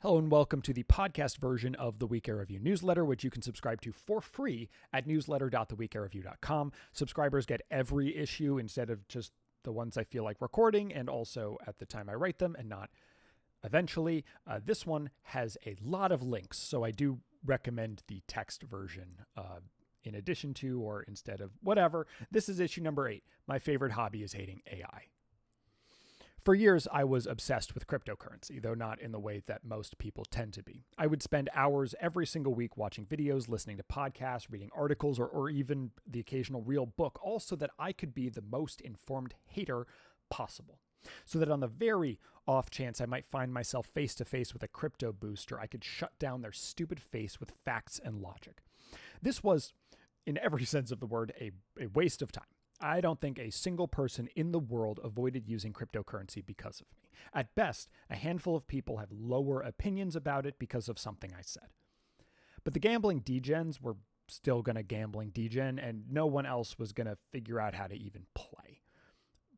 Hello and welcome to the podcast version of the Week Air Review newsletter, which you can subscribe to for free at newsletter.theweekairreview.com. Subscribers get every issue instead of just the ones I feel like recording, and also at the time I write them and not eventually. This one has a lot of links, so I do recommend the text version in addition to or instead of whatever. This is issue number 8. My favorite hobby is hating AI. For years, I was obsessed with cryptocurrency, though not in the way that most people tend to be. I would spend hours every single week watching videos, listening to podcasts, reading articles, or even the occasional real book, all so that I could be the most informed hater possible. So that on the very off chance I might find myself face to face with a crypto booster, I could shut down their stupid face with facts and logic. This was, in every sense of the word, a waste of time. I don't think a single person in the world avoided using cryptocurrency because of me. At best, a handful of people have lower opinions about it because of something I said. But the gambling degens were still going to gambling degen, and no one else was going to figure out how to even play.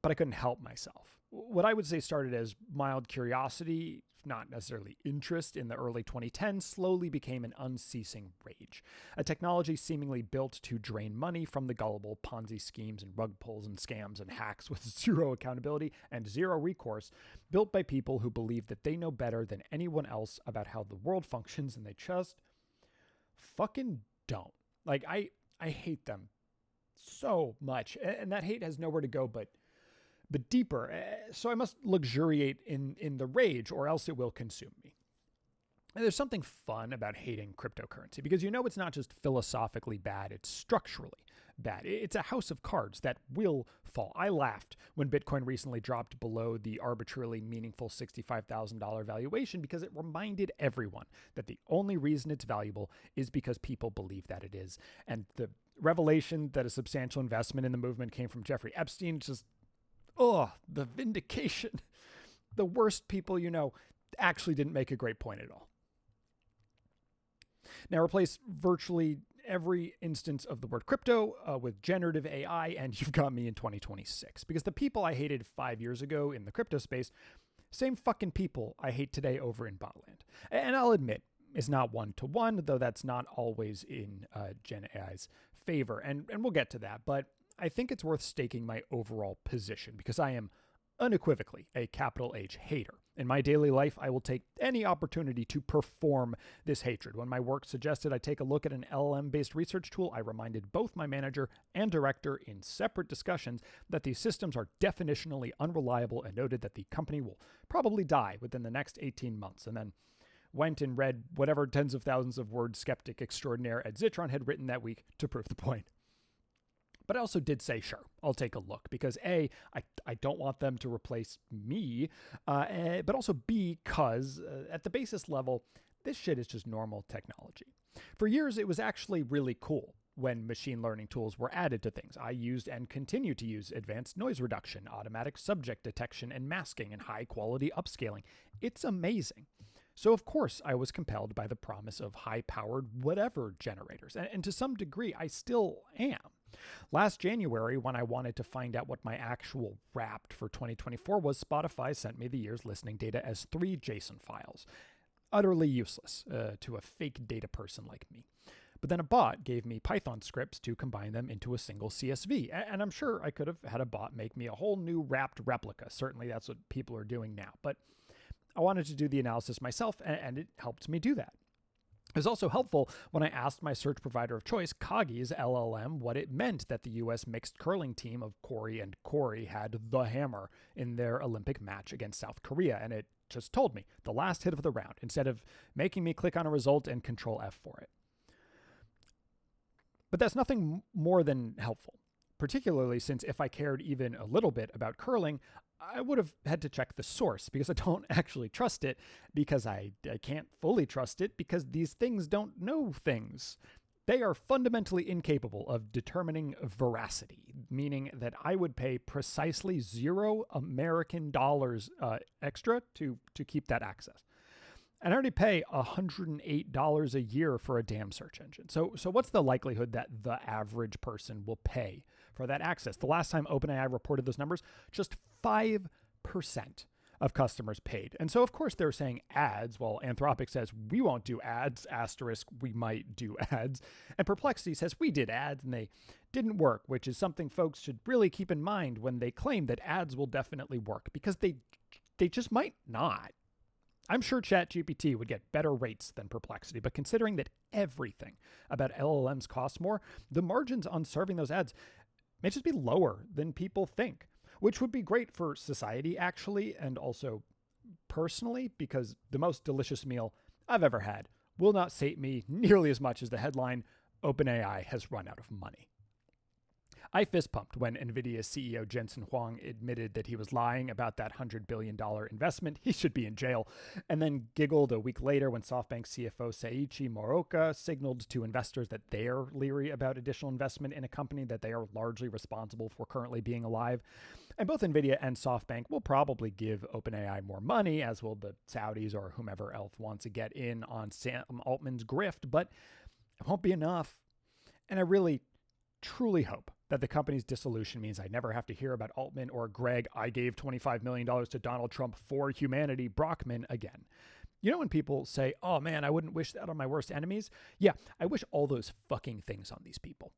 But I couldn't help myself. What I would say started as mild curiosity, not necessarily interest, in the early 2010s slowly became an unceasing rage. A technology seemingly built to drain money from the gullible, Ponzi schemes and rug pulls and scams and hacks with zero accountability and zero recourse, built by people who believe that they know better than anyone else about how the world functions, and they just fucking don't. Like, I hate them so much, and that hate has nowhere to go but deeper. So I must luxuriate in the rage, or else it will consume me. And there's something fun about hating cryptocurrency, because it's not just philosophically bad, it's structurally bad. It's a house of cards that will fall. I laughed when Bitcoin recently dropped below the arbitrarily meaningful $65,000 valuation, because it reminded everyone that the only reason it's valuable is because people believe that it is. And the revelation that a substantial investment in the movement came from Jeffrey Epstein, just the vindication. The worst people actually didn't make a great point at all. Now replace virtually every instance of the word crypto with generative AI, and you've got me in 2026. Because the people I hated 5 years ago in the crypto space, same fucking people I hate today over in botland. And I'll admit, it's not one-to-one, though that's not always in Gen AI's favor. And we'll get to that, but I think it's worth staking my overall position, because I am unequivocally a capital H hater. In my daily life, I will take any opportunity to perform this hatred. When my work suggested I take a look at an LLM-based research tool, I reminded both my manager and director in separate discussions that these systems are definitionally unreliable, and noted that the company will probably die within the next 18 months, and then went and read whatever tens of thousands of word skeptic extraordinaire Ed Zitron had written that week to prove the point. But I also did say, sure, I'll take a look, because A, I don't want them to replace me, but also B, because at the basis level, this shit is just normal technology. For years, it was actually really cool when machine learning tools were added to things. I used and continue to use advanced noise reduction, automatic subject detection and masking, and high-quality upscaling. It's amazing. So of course I was compelled by the promise of high-powered whatever generators, and to some degree I still am. Last January, when I wanted to find out what my actual Wrapped for 2024 was, Spotify sent me the year's listening data as 3 JSON files. Utterly useless to a fake data person like me. But then a bot gave me Python scripts to combine them into a single CSV. And I'm sure I could have had a bot make me a whole new Wrapped replica. Certainly that's what people are doing now. But I wanted to do the analysis myself, and it helped me do that. It was also helpful when I asked my search provider of choice, Coggy's LLM, what it meant that the U.S. mixed curling team of Corey and Corey had the hammer in their Olympic match against South Korea. And it just told me the last hit of the round, instead of making me click on a result and Control F for it. But that's nothing more than helpful, particularly since if I cared even a little bit about curling, I would have had to check the source, because I don't actually trust it, because I can't fully trust it, because these things don't know things. They are fundamentally incapable of determining veracity, meaning that I would pay precisely $0 American extra to keep that access. And I already pay $108 a year for a damn search engine. So what's the likelihood that the average person will pay for that access? The last time OpenAI reported those numbers, just 5% of customers paid. And so, of course, they're saying ads, while Anthropic says we won't do ads, asterisk, we might do ads. And Perplexity says we did ads and they didn't work, which is something folks should really keep in mind when they claim that ads will definitely work, because they just might not. I'm sure ChatGPT would get better rates than Perplexity, but considering that everything about LLMs costs more, the margins on serving those ads may just be lower than people think, which would be great for society, actually, and also personally, because the most delicious meal I've ever had will not sate me nearly as much as the headline, OpenAI has run out of money. I fist pumped when NVIDIA CEO Jensen Huang admitted that he was lying about that $100 billion investment. He should be in jail. And then giggled a week later when SoftBank CFO Seiichi Moroka signaled to investors that they're leery about additional investment in a company that they are largely responsible for currently being alive. And both NVIDIA and SoftBank will probably give OpenAI more money, as will the Saudis or whomever else wants to get in on Sam Altman's grift, but it won't be enough. And I really, truly hope that the company's dissolution means I never have to hear about Altman or Greg, I gave $25 million to Donald Trump for humanity, Brockman again. You know when people say, oh man, I wouldn't wish that on my worst enemies? Yeah, I wish all those fucking things on these people.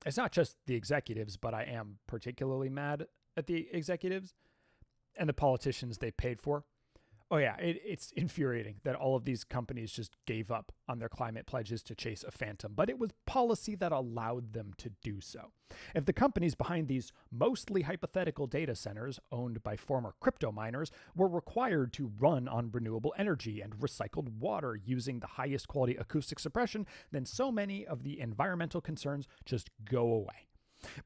It's not just the executives, but I am particularly mad at the executives and the politicians they paid for. Oh yeah, it's infuriating that all of these companies just gave up on their climate pledges to chase a phantom, but it was policy that allowed them to do so. If the companies behind these mostly hypothetical data centers owned by former crypto miners were required to run on renewable energy and recycled water using the highest quality acoustic suppression, then so many of the environmental concerns just go away.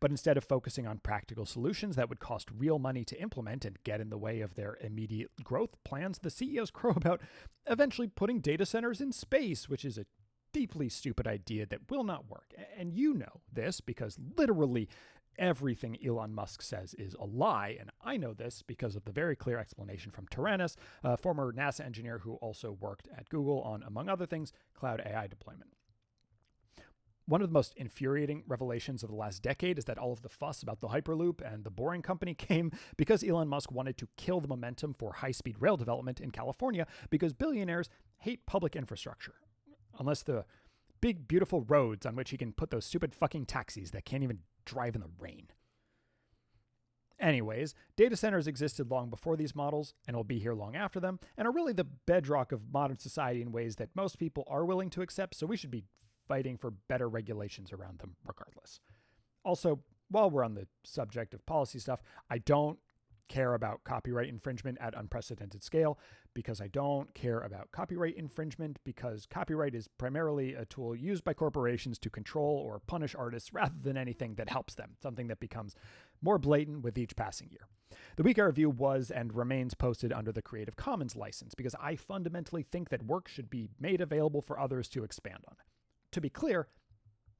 But instead of focusing on practical solutions that would cost real money to implement and get in the way of their immediate growth plans, the CEOs crow about eventually putting data centers in space, which is a deeply stupid idea that will not work. And you know this because literally everything Elon Musk says is a lie. And I know this because of the very clear explanation from Tyrannus, a former NASA engineer who also worked at Google on, among other things, cloud AI deployment. One of the most infuriating revelations of the last decade is that all of the fuss about the Hyperloop and the Boring Company came because Elon Musk wanted to kill the momentum for high-speed rail development in California because billionaires hate public infrastructure. Unless the big, beautiful roads on which he can put those stupid fucking taxis that can't even drive in the rain. Anyways, data centers existed long before these models and will be here long after them and are really the bedrock of modern society in ways that most people are willing to accept, so we should be fighting for better regulations around them regardless. Also, while we're on the subject of policy stuff, I don't care about copyright infringement at unprecedented scale because I don't care about copyright infringement because copyright is primarily a tool used by corporations to control or punish artists rather than anything that helps them, something that becomes more blatant with each passing year. The Week Review was and remains posted under the Creative Commons license because I fundamentally think that work should be made available for others to expand on. To be clear,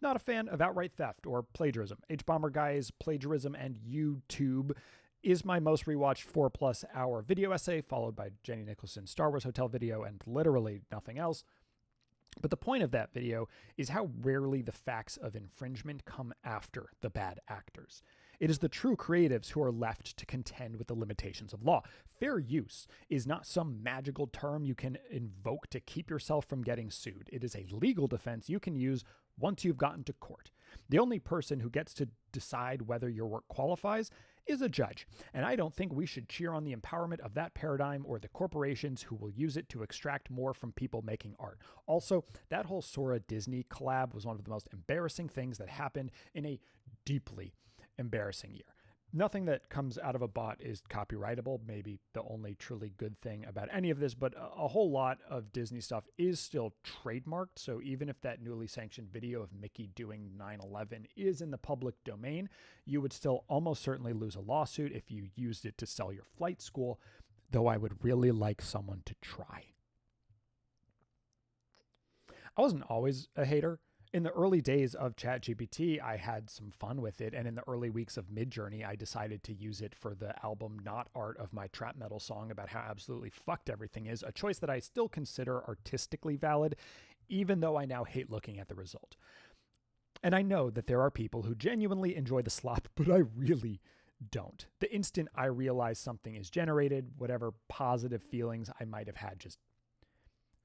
not a fan of outright theft or plagiarism. H-Bomber Guy's Plagiarism and YouTube is my most rewatched 4+ hour video essay, followed by Jenny Nicholson's Star Wars Hotel video and literally nothing else. But the point of that video is how rarely the facts of infringement come after the bad actors. It is the true creatives who are left to contend with the limitations of law. Fair use is not some magical term you can invoke to keep yourself from getting sued. It is a legal defense you can use once you've gotten to court. The only person who gets to decide whether your work qualifies is a judge, and I don't think we should cheer on the empowerment of that paradigm or the corporations who will use it to extract more from people making art. Also, that whole Sora Disney collab was one of the most embarrassing things that happened in a deeply embarrassing year. Nothing that comes out of a bot is copyrightable, maybe the only truly good thing about any of this, but a whole lot of Disney stuff is still trademarked, so even if that newly sanctioned video of Mickey doing 9/11 is in the public domain, you would still almost certainly lose a lawsuit if you used it to sell your flight school, though I would really like someone to try. I wasn't always a hater. In the early days of ChatGPT, I had some fun with it, and in the early weeks of Midjourney, I decided to use it for the album Not Art of my trap metal song about how absolutely fucked everything is, a choice that I still consider artistically valid, even though I now hate looking at the result. And I know that there are people who genuinely enjoy the slop, but I really don't. The instant I realize something is generated, whatever positive feelings I might have had just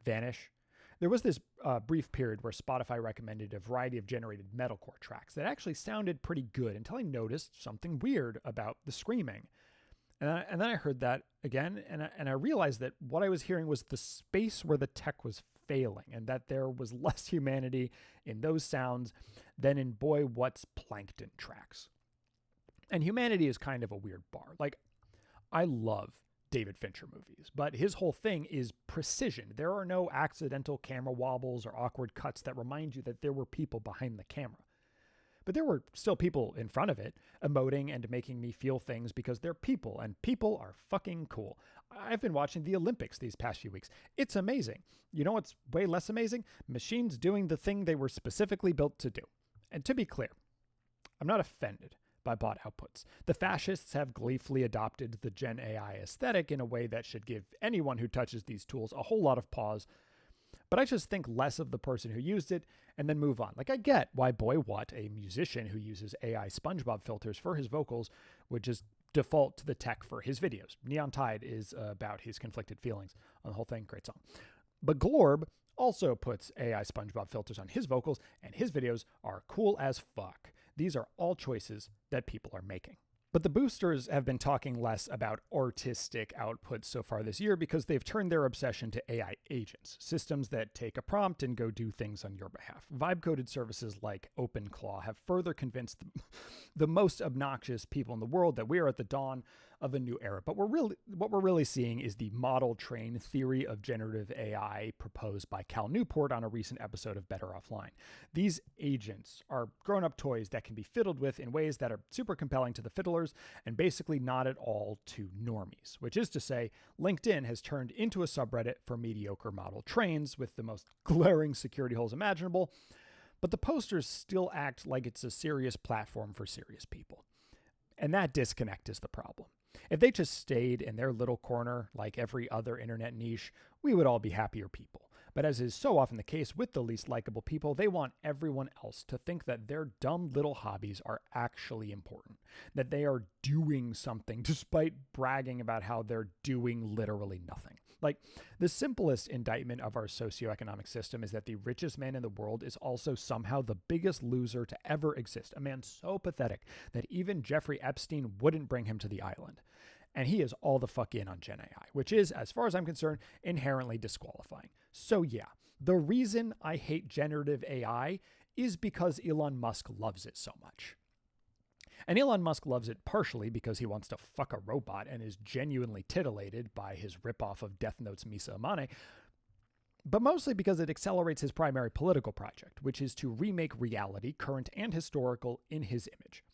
vanish. There was this brief period where Spotify recommended a variety of generated metalcore tracks that actually sounded pretty good until I noticed something weird about the screaming. And then I heard that again, and I realized that what I was hearing was the space where the tech was failing, and that there was less humanity in those sounds than in Boy What's Plankton tracks. And humanity is kind of a weird bar. Like, I love David Fincher movies, but his whole thing is precision. There are no accidental camera wobbles or awkward cuts that remind you that there were people behind the camera. But there were still people in front of it, emoting and making me feel things because they're people, and people are fucking cool. I've been watching the Olympics these past few weeks. It's amazing. You know what's way less amazing? Machines doing the thing they were specifically built to do. And to be clear, I'm not offended by bot outputs. The fascists have gleefully adopted the Gen AI aesthetic in a way that should give anyone who touches these tools a whole lot of pause. But I just think less of the person who used it and then move on. Like, I get why Boy What, a musician who uses AI SpongeBob filters for his vocals, would just default to the tech for his videos. Neon Tide is about his conflicted feelings on the whole thing. Great song. But Glorb also puts AI SpongeBob filters on his vocals, and his videos are cool as fuck. These are all choices that people are making. But the boosters have been talking less about artistic outputs so far this year because they've turned their obsession to AI agents, systems that take a prompt and go do things on your behalf. Vibe-coded services like OpenClaw have further convinced the most obnoxious people in the world that we are at the dawn of a new era. But what we're really seeing is the model train theory of generative AI proposed by Cal Newport on a recent episode of Better Offline. These agents are grown-up toys that can be fiddled with in ways that are super compelling to the fiddlers and basically not at all to normies, which is to say, LinkedIn has turned into a subreddit for mediocre model trains with the most glaring security holes imaginable, but the posters still act like it's a serious platform for serious people. And that disconnect is the problem. If they just stayed in their little corner like every other internet niche, we would all be happier people. But as is so often the case with the least likable people, they want everyone else to think that their dumb little hobbies are actually important, that they are doing something despite bragging about how they're doing literally nothing. Like, the simplest indictment of our socioeconomic system is that the richest man in the world is also somehow the biggest loser to ever exist, a man so pathetic that even Jeffrey Epstein wouldn't bring him to the island. And he is all the fuck in on Gen AI, which is, as far as I'm concerned, inherently disqualifying. So yeah, the reason I hate generative AI is because Elon Musk loves it so much. And Elon Musk loves it partially because he wants to fuck a robot and is genuinely titillated by his ripoff of Death Note's Misa Amane, but mostly because it accelerates his primary political project, which is to remake reality, current and historical, in his image.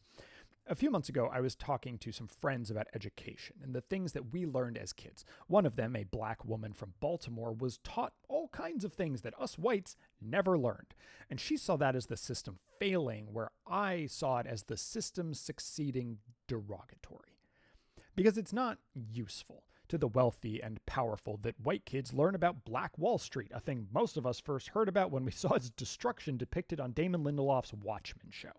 A few months ago, I was talking to some friends about education and the things that we learned as kids. One of them, a black woman from Baltimore, was taught all kinds of things that us whites never learned. And she saw that as the system failing, where I saw it as the system succeeding derogatory. Because it's not useful to the wealthy and powerful that white kids learn about Black Wall Street, a thing most of us first heard about when we saw its destruction depicted on Damon Lindelof's Watchmen show.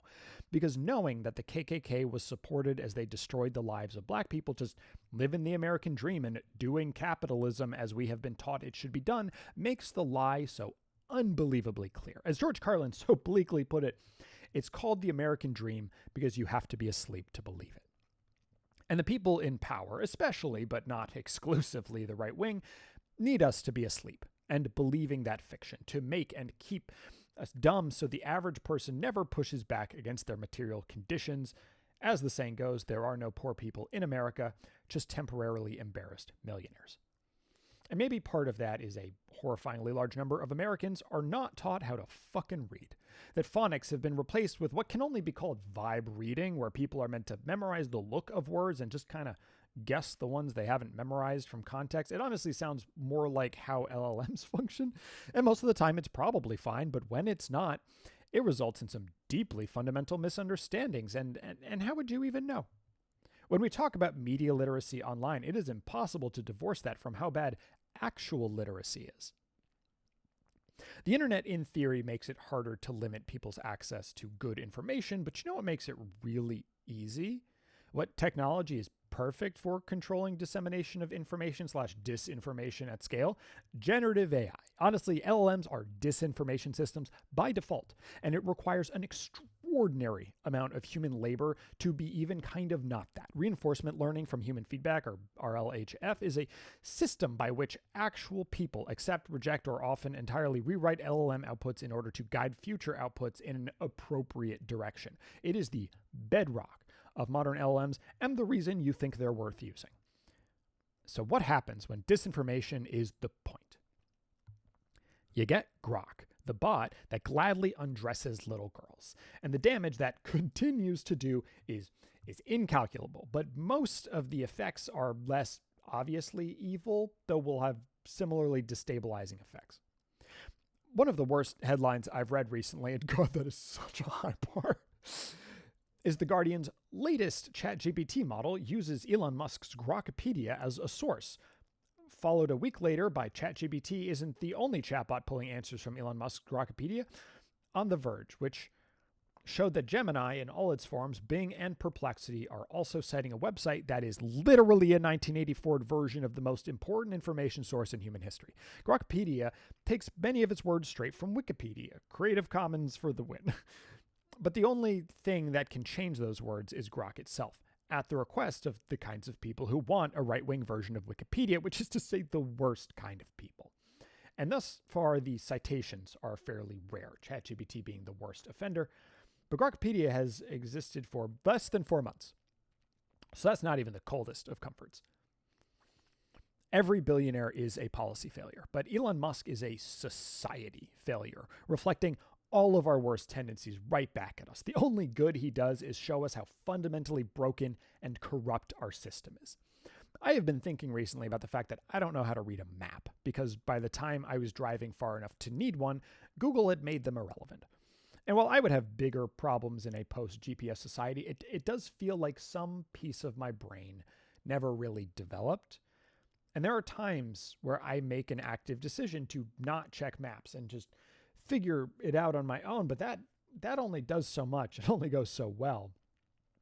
Because knowing that the KKK was supported as they destroyed the lives of black people, just living the American dream and doing capitalism as we have been taught it should be done, makes the lie so unbelievably clear. As George Carlin so bleakly put it, it's called the American dream because you have to be asleep to believe it. And the people in power, especially but not exclusively the right wing, need us to be asleep and believing that fiction, to make and keep us dumb so the average person never pushes back against their material conditions. As the saying goes, there are no poor people in America, just temporarily embarrassed millionaires. And maybe part of that is a horrifyingly large number of Americans are not taught how to fucking read. That phonics have been replaced with what can only be called vibe reading, where people are meant to memorize the look of words and just kind of guess the ones they haven't memorized from context. It honestly sounds more like how LLMs function. And most of the time it's probably fine, but when it's not, it results in some deeply fundamental misunderstandings. And how would you even know? When we talk about media literacy online, it is impossible to divorce that from how bad actual literacy is. The internet, in theory, makes it harder to limit people's access to good information, but you know what makes it really easy? What technology is perfect for controlling dissemination of information / disinformation at scale? Generative AI. Honestly, LLMs are disinformation systems by default, and it requires an extraordinary amount of human labor to be even kind of not that. Reinforcement learning from human feedback, or RLHF, is a system by which actual people accept, reject, or often entirely rewrite LLM outputs in order to guide future outputs in an appropriate direction. It is the bedrock of modern LLMs and the reason you think they're worth using. So what happens when disinformation is the point? You get Grok, the bot that gladly undresses little girls. And the damage that continues to do is incalculable, but most of the effects are less obviously evil, though will have similarly destabilizing effects. One of the worst headlines I've read recently, and God, that is such a high bar, is The Guardian's latest ChatGPT model uses Elon Musk's Grokipedia as a source. Followed a week later by ChatGPT isn't the only chatbot pulling answers from Elon Musk's Grokipedia. On The Verge, which showed that Gemini in all its forms, Bing and Perplexity, are also citing a website that is literally a 1984 version of the most important information source in human history. Grokipedia takes many of its words straight from Wikipedia. Creative Commons for the win. But the only thing that can change those words is Grok itself, at the request of the kinds of people who want a right-wing version of Wikipedia, which is to say the worst kind of people. And thus far, the citations are fairly rare, ChatGPT being the worst offender. But Grokipedia has existed for less than 4 months. So that's not even the coldest of comforts. Every billionaire is a policy failure, but Elon Musk is a society failure, reflecting all of our worst tendencies right back at us. The only good he does is show us how fundamentally broken and corrupt our system is. I have been thinking recently about the fact that I don't know how to read a map, because by the time I was driving far enough to need one, Google had made them irrelevant. And while I would have bigger problems in a post-GPS society, it does feel like some piece of my brain never really developed. And there are times where I make an active decision to not check maps and just figure it out on my own, but that only does so much. It only goes so well.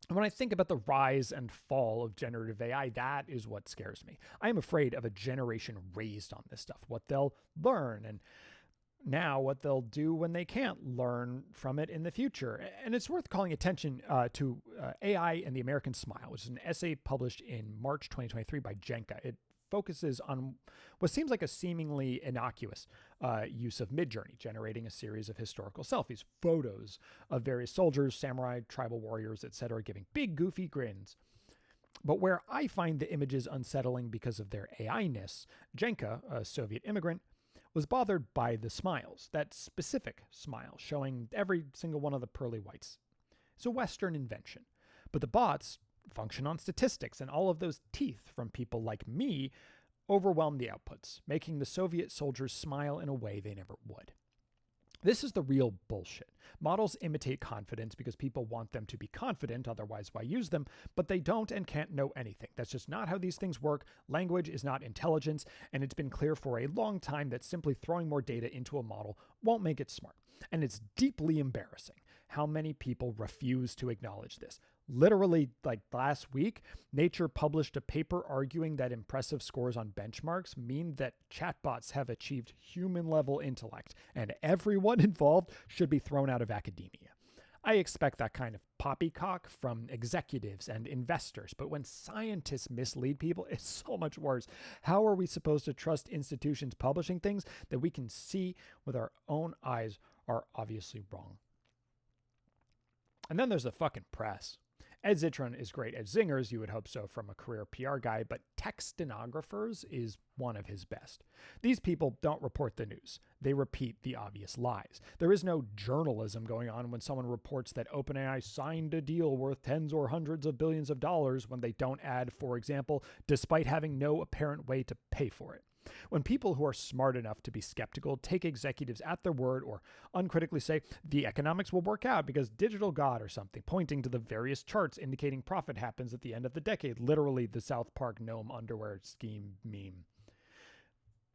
And when I think about the rise and fall of generative AI, that is what scares me. I am afraid of a generation raised on this stuff, what they'll learn, and now what they'll do when they can't learn from it in the future. And it's worth calling attention to AI and the American Smile, which is an essay published in March 2023 by Jenka. It focuses on what seems like a seemingly innocuous use of Midjourney, generating a series of historical selfies, photos of various soldiers, samurai, tribal warriors, etc., giving big goofy grins. But where I find the images unsettling because of their AI-ness, Jenka, a Soviet immigrant, was bothered by the smiles, that specific smile showing every single one of the pearly whites. It's a Western invention. But the bots function on statistics, and all of those teeth from people like me overwhelm the outputs, making the Soviet soldiers smile in a way they never would. This is the real bullshit. Models imitate confidence because people want them to be confident, otherwise why use them, but they don't and can't know anything. That's just not how these things work. Language is not intelligence, and it's been clear for a long time that simply throwing more data into a model won't make it smart. And it's deeply embarrassing how many people refuse to acknowledge this. Literally, like last week, Nature published a paper arguing that impressive scores on benchmarks mean that chatbots have achieved human-level intellect, and everyone involved should be thrown out of academia. I expect that kind of poppycock from executives and investors, but when scientists mislead people, it's so much worse. How are we supposed to trust institutions publishing things that we can see with our own eyes are obviously wrong? And then there's the fucking press. Ed Zitron is great at zingers, you would hope so from a career PR guy, but tech stenographers is one of his best. These people don't report the news. They repeat the obvious lies. There is no journalism going on when someone reports that OpenAI signed a deal worth tens or hundreds of billions of dollars when they don't add, for example, despite having no apparent way to pay for it. When people who are smart enough to be skeptical take executives at their word or uncritically say the economics will work out because digital God or something, pointing to the various charts indicating profit happens at the end of the decade, literally the South Park gnome underwear scheme meme.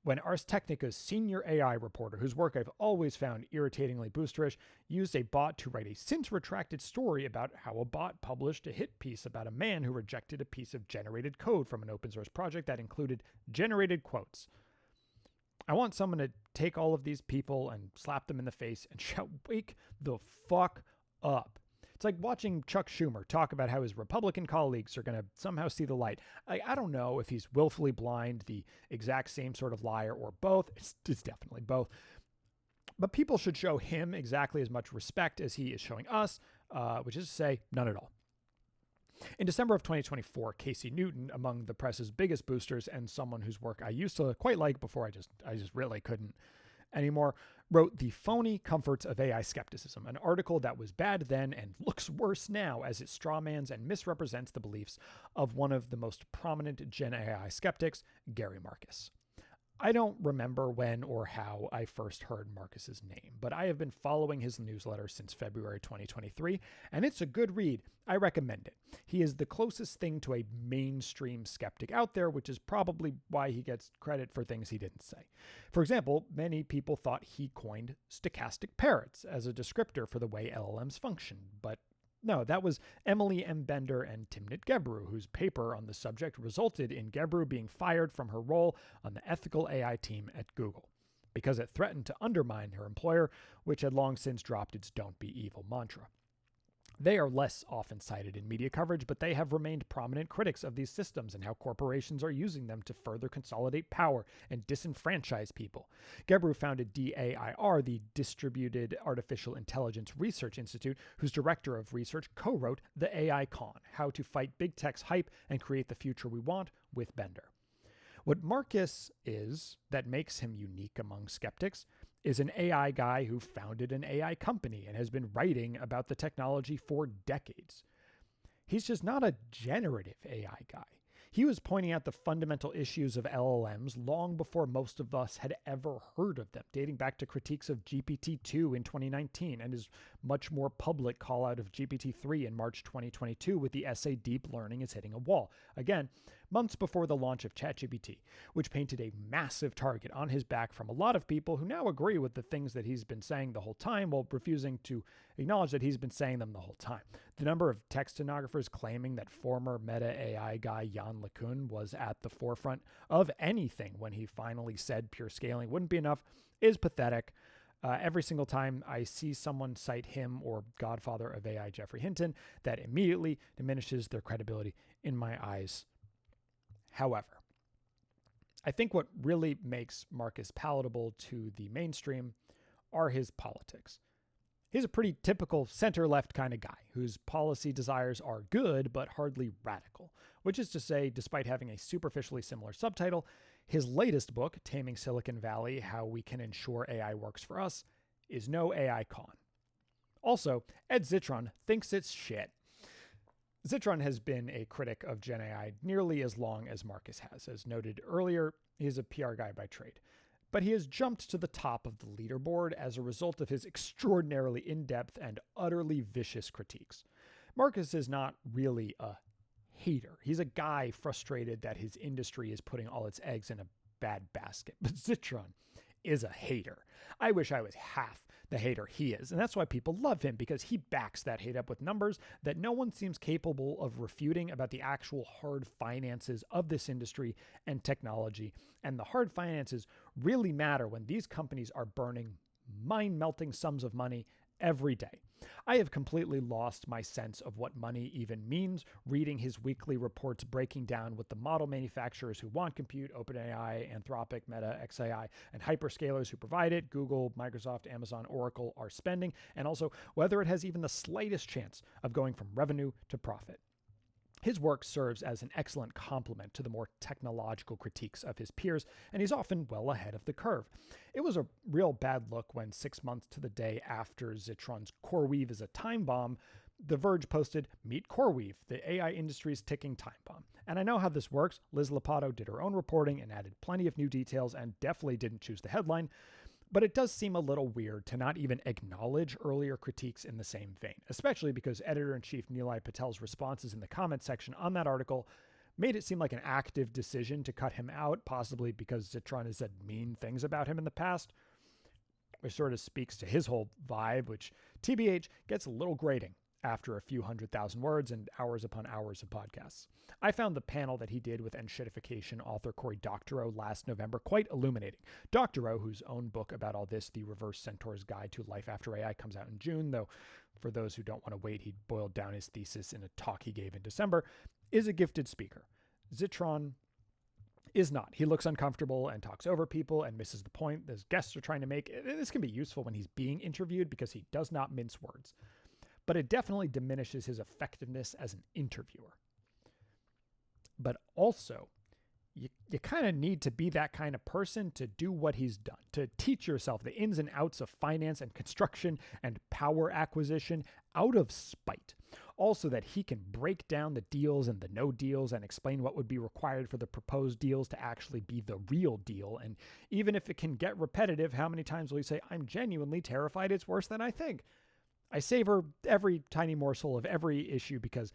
when Ars Technica's senior AI reporter, whose work I've always found irritatingly boosterish, used a bot to write a since-retracted story about how a bot published a hit piece about a man who rejected a piece of generated code from an open-source project that included generated quotes. I want someone to take all of these people and slap them in the face and shout, "Wake the fuck up." It's like watching Chuck Schumer talk about how his Republican colleagues are going to somehow see the light. I don't know if he's willfully blind, the exact same sort of liar, or both. It's definitely both. But people should show him exactly as much respect as he is showing us, which is to say, none at all. In December of 2024, Casey Newton, among the press's biggest boosters and someone whose work I used to quite like before I just really couldn't anymore, wrote The Phony Comforts of AI Skepticism, an article that was bad then and looks worse now as it strawmans and misrepresents the beliefs of one of the most prominent Gen AI skeptics, Gary Marcus. I don't remember when or how I first heard Marcus's name, but I have been following his newsletter since February 2023, and it's a good read. I recommend it. He is the closest thing to a mainstream skeptic out there, which is probably why he gets credit for things he didn't say. For example, many people thought he coined stochastic parrots as a descriptor for the way LLMs function, but no, that was Emily M. Bender and Timnit Gebru, whose paper on the subject resulted in Gebru being fired from her role on the ethical AI team at Google, because it threatened to undermine her employer, which had long since dropped its "don't be evil" mantra. They are less often cited in media coverage, but they have remained prominent critics of these systems and how corporations are using them to further consolidate power and disenfranchise people. Gebru founded DAIR, the Distributed Artificial Intelligence Research Institute, whose director of research co-wrote The AI Con, How to Fight Big Tech's Hype and Create the Future We Want, with Bender. What Marcus is that makes him unique among skeptics is an AI guy who founded an AI company and has been writing about the technology for decades. He's just not a generative AI guy. He was pointing out the fundamental issues of LLMs long before most of us had ever heard of them, dating back to critiques of GPT-2 in 2019 and his much more public call out of GPT-3 in March 2022 with the essay "Deep Learning is Hitting a Wall." Again, months before the launch of ChatGPT, which painted a massive target on his back from a lot of people who now agree with the things that he's been saying the whole time while refusing to acknowledge that he's been saying them the whole time. The number of text stenographers claiming that former Meta AI guy Jan LeCun was at the forefront of anything when he finally said pure scaling wouldn't be enough is pathetic. Every single time I see someone cite him or godfather of AI Geoffrey Hinton, that immediately diminishes their credibility in my eyes. However, I think what really makes Marcus palatable to the mainstream are his politics. He's a pretty typical center-left kind of guy whose policy desires are good but hardly radical, which is to say, despite having a superficially similar subtitle, his latest book, Taming Silicon Valley: How We Can Ensure AI Works for Us, is no AI con. Also, Ed Zitron thinks it's shit. Zitron has been a critic of Gen AI nearly as long as Marcus has. As noted earlier, he is a PR guy by trade. But he has jumped to the top of the leaderboard as a result of his extraordinarily in-depth and utterly vicious critiques. Marcus is not really a hater. He's a guy frustrated that his industry is putting all its eggs in a bad basket. But Zitron is a hater. I wish I was half the hater he is. And that's why people love him, because he backs that hate up with numbers that no one seems capable of refuting about the actual hard finances of this industry and technology. And the hard finances really matter when these companies are burning mind-melting sums of money every day. I have completely lost my sense of what money even means reading his weekly reports breaking down what the model manufacturers who want compute, OpenAI, Anthropic, Meta, xAI, and hyperscalers who provide it, Google, Microsoft, Amazon, Oracle, are spending, and also whether it has even the slightest chance of going from revenue to profit. His work serves as an excellent complement to the more technological critiques of his peers, and he's often well ahead of the curve. It was a real bad look when 6 months to the day after Zitron's CoreWeave is a time bomb, The Verge posted, "Meet CoreWeave, the AI industry's ticking time bomb." And I know how this works. Liz Lopato did her own reporting and added plenty of new details and definitely didn't choose the headline. But it does seem a little weird to not even acknowledge earlier critiques in the same vein, especially because editor-in-chief Nilay Patel's responses in the comment section on that article made it seem like an active decision to cut him out, possibly because Zitron has said mean things about him in the past, which sort of speaks to his whole vibe, which TBH gets a little grating after a few 100,000 words and hours upon hours of podcasts. I found the panel that he did with Enshittification author Cory Doctorow last November quite illuminating. Doctorow, whose own book about all this, The Reverse Centaur's Guide to Life After AI, comes out in June, though for those who don't want to wait, he boiled down his thesis in a talk he gave in December, is a gifted speaker. Zitron is not. He looks uncomfortable and talks over people and misses the point his guests are trying to make. This can be useful when he's being interviewed because he does not mince words. But it definitely diminishes his effectiveness as an interviewer. But also, you kind of need to be that kind of person to do what he's done, to teach yourself the ins and outs of finance and construction and power acquisition out of spite. Also that he can break down the deals and the no deals and explain what would be required for the proposed deals to actually be the real deal. And even if it can get repetitive, how many times will he say, I'm genuinely terrified it's worse than I think? I savor every tiny morsel of every issue because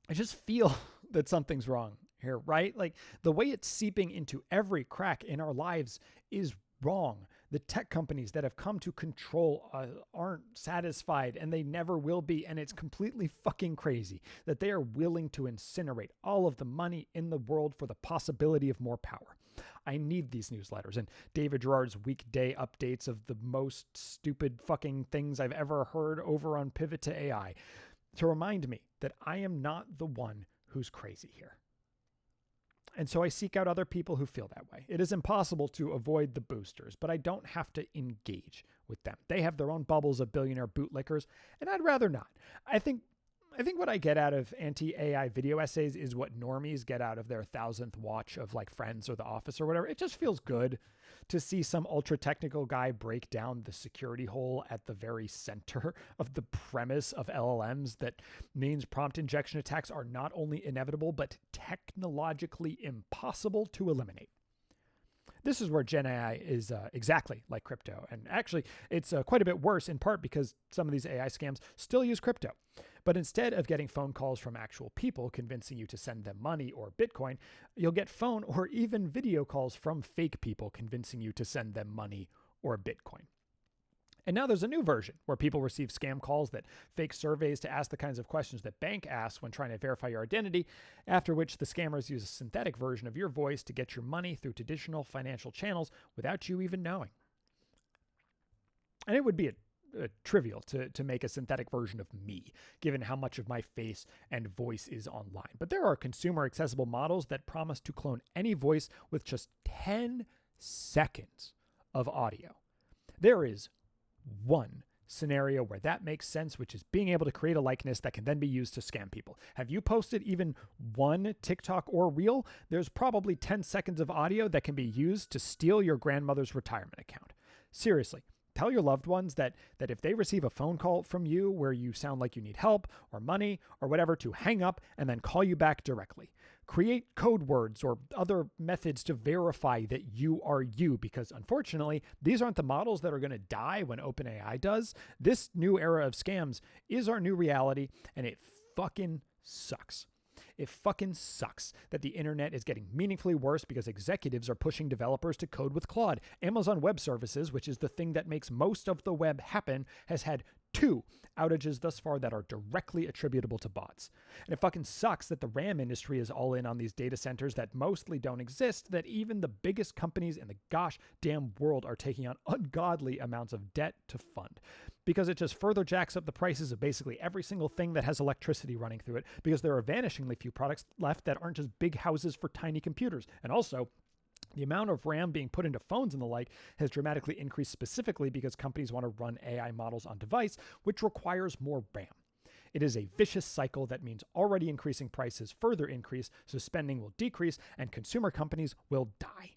I just feel that something's wrong here, right? Like the way it's seeping into every crack in our lives is wrong. The tech companies that have come to control aren't satisfied and they never will be. And it's completely fucking crazy that they are willing to incinerate all of the money in the world for the possibility of more power. I need these newsletters and David Gerard's weekday updates of the most stupid fucking things I've ever heard over on Pivot to AI to remind me that I am not the one who's crazy here. And so I seek out other people who feel that way. It is impossible to avoid the boosters, but I don't have to engage with them. They have their own bubbles of billionaire bootlickers, and I'd rather not. I think what I get out of anti-AI video essays is what normies get out of their 1,000th watch of like Friends or The Office or whatever. It just feels good to see some ultra technical guy break down the security hole at the very center of the premise of LLMs that means prompt injection attacks are not only inevitable, but technologically impossible to eliminate. This is where Gen AI is exactly like crypto. And actually, it's quite a bit worse in part because some of these AI scams still use crypto. But instead of getting phone calls from actual people convincing you to send them money or Bitcoin, you'll get phone or even video calls from fake people convincing you to send them money or Bitcoin. And now there's a new version where people receive scam calls that fake surveys to ask the kinds of questions that bank asks when trying to verify your identity, after which the scammers use a synthetic version of your voice to get your money through traditional financial channels without you even knowing. And it would be trivial to make a synthetic version of me, given how much of my face and voice is online. But there are consumer accessible models that promise to clone any voice with just 10 seconds of audio. There is one scenario where that makes sense, which is being able to create a likeness that can then be used to scam people. Have you posted even one TikTok or reel? There's probably 10 seconds of audio that can be used to steal your grandmother's retirement account. Seriously, tell your loved ones that if they receive a phone call from you where you sound like you need help or money or whatever, to hang up and then call you back directly. Create code words or other methods to verify that you are you, because unfortunately, these aren't the models that are going to die when OpenAI does. This new era of scams is our new reality, and it fucking sucks. It fucking sucks that the internet is getting meaningfully worse because executives are pushing developers to code with Claude. Amazon Web Services, which is the thing that makes most of the web happen, has had 2 outages thus far that are directly attributable to bots. And it fucking sucks that the RAM industry is all in on these data centers that mostly don't exist, that even the biggest companies in the gosh damn world are taking on ungodly amounts of debt to fund. Because it just further jacks up the prices of basically every single thing that has electricity running through it, because there are vanishingly few products left that aren't just big houses for tiny computers. And also, the amount of RAM being put into phones and the like has dramatically increased, specifically because companies want to run AI models on device, which requires more RAM. It is a vicious cycle that means already increasing prices further increase, so spending will decrease, and consumer companies will die.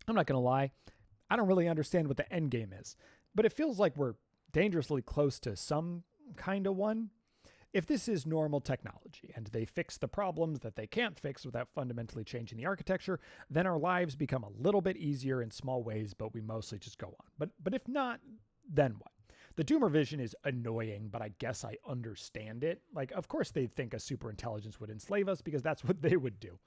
I'm not going to lie, I don't really understand what the end game is, but it feels like we're dangerously close to some kind of one. If this is normal technology and they fix the problems that they can't fix without fundamentally changing the architecture, then our lives become a little bit easier in small ways, but we mostly just go on. But if not, then what? The doomer vision is annoying, but I guess I understand it. Like, of course they'd think a superintelligence would enslave us because that's what they would do.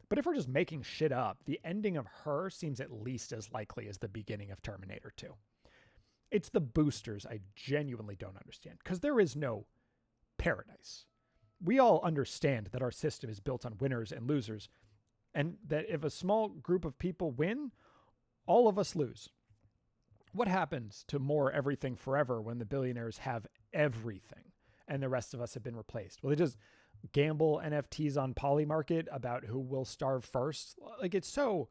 But if we're just making shit up, the ending of Her seems at least as likely as the beginning of Terminator 2. It's the boosters I genuinely don't understand, because there is no paradise. We all understand that our system is built on winners and losers, and that if a small group of people win, all of us lose. What happens to more everything forever when the billionaires have everything and the rest of us have been replaced? Well, they just gamble NFTs on Polymarket about who will starve first. Like, it's so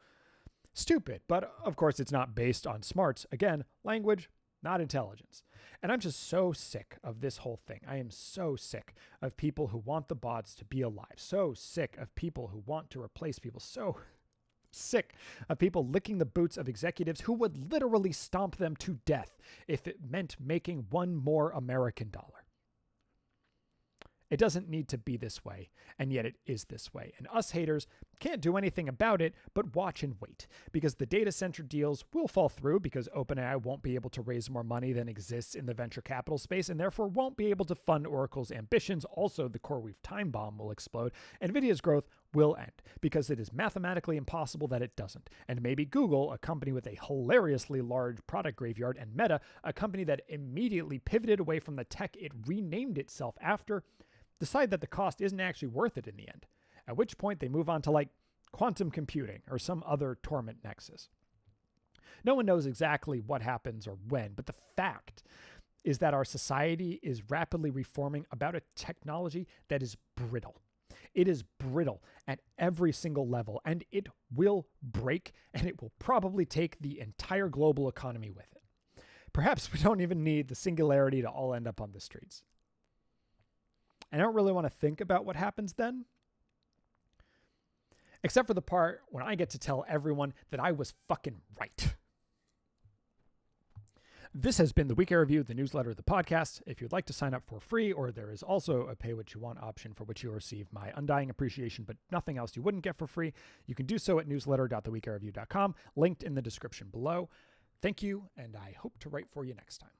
stupid. But of course, it's not based on smarts. Again, language, not intelligence. And I'm just so sick of this whole thing. I am so sick of people who want the bots to be alive. So sick of people who want to replace people. So sick of people licking the boots of executives who would literally stomp them to death if it meant making one more American dollar. It doesn't need to be this way, and yet it is this way. And us haters can't do anything about it but watch and wait, because the data center deals will fall through because OpenAI won't be able to raise more money than exists in the venture capital space and therefore won't be able to fund Oracle's ambitions. Also, the CoreWeave time bomb will explode. NVIDIA's growth will end because it is mathematically impossible that it doesn't. And maybe Google, a company with a hilariously large product graveyard, and Meta, a company that immediately pivoted away from the tech it renamed itself after, decide that the cost isn't actually worth it in the end, at which point they move on to like quantum computing or some other torment nexus. No one knows exactly what happens or when, but the fact is that our society is rapidly reforming about a technology that is brittle. It is brittle at every single level, and it will break, and it will probably take the entire global economy with it. Perhaps we don't even need the singularity to all end up on the streets. I don't really want to think about what happens then, except for the part when I get to tell everyone that I was fucking right. This has been the Week Air Review, the newsletter of the podcast. If you'd like to sign up for free, or there is also a pay what you want option for which you'll receive my undying appreciation, but nothing else you wouldn't get for free, you can do so at newsletter.theweekarreview.com, linked in the description below. Thank you, and I hope to write for you next time.